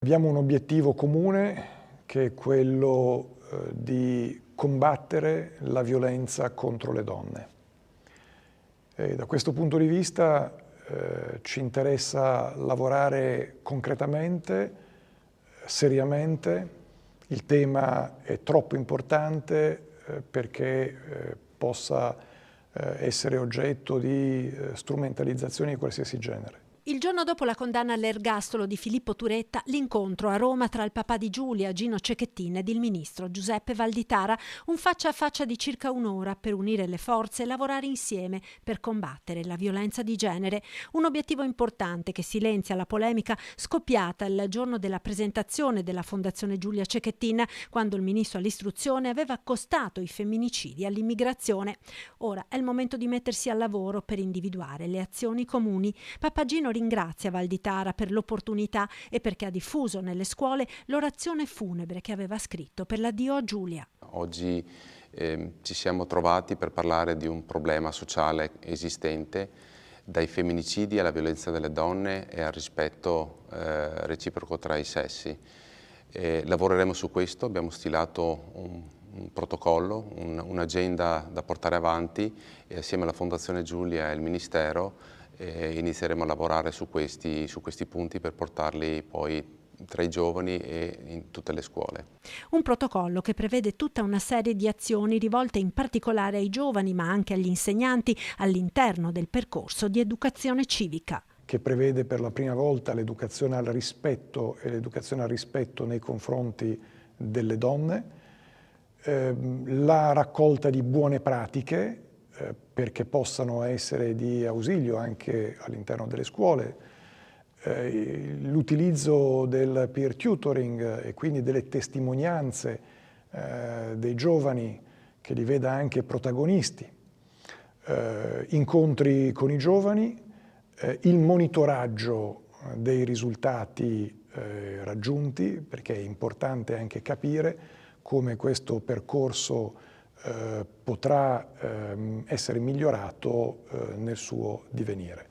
Abbiamo un obiettivo comune che è quello di combattere la violenza contro le donne. E da questo punto di vista ci interessa lavorare concretamente, seriamente. Il tema è troppo importante perché possa essere oggetto di strumentalizzazioni di qualsiasi genere. Il giorno dopo la condanna all'ergastolo di Filippo Turetta, l'incontro a Roma tra il papà di Giulia, Gino Cecchettin, ed il ministro Giuseppe Valditara, un faccia a faccia di circa un'ora per unire le forze e lavorare insieme per combattere la violenza di genere. Un obiettivo importante che silenzia la polemica scoppiata il giorno della presentazione della Fondazione Giulia Cecchettin, quando il ministro all'istruzione aveva accostato i femminicidi all'immigrazione. Ora è il momento di mettersi al lavoro per individuare le azioni comuni. Papagino ringrazia Valditara per l'opportunità e perché ha diffuso nelle scuole l'orazione funebre che aveva scritto per l'addio a Giulia. Oggi ci siamo trovati per parlare di un problema sociale esistente, dai femminicidi alla violenza delle donne e al rispetto reciproco tra i sessi. Lavoreremo su questo, abbiamo stilato un protocollo, un'agenda da portare avanti e assieme alla Fondazione Giulia e al Ministero inizieremo a lavorare su questi punti per portarli poi tra i giovani e in tutte le scuole. Un protocollo che prevede tutta una serie di azioni rivolte in particolare ai giovani ma anche agli insegnanti all'interno del percorso di educazione civica. Che prevede per la prima volta l'educazione al rispetto e l'educazione al rispetto nei confronti delle donne, la raccolta di buone pratiche perché possano essere di ausilio anche all'interno delle scuole, l'utilizzo del peer tutoring e quindi delle testimonianze dei giovani che li veda anche protagonisti, incontri con i giovani, il monitoraggio dei risultati raggiunti, perché è importante anche capire come questo percorso potrà essere migliorato nel suo divenire.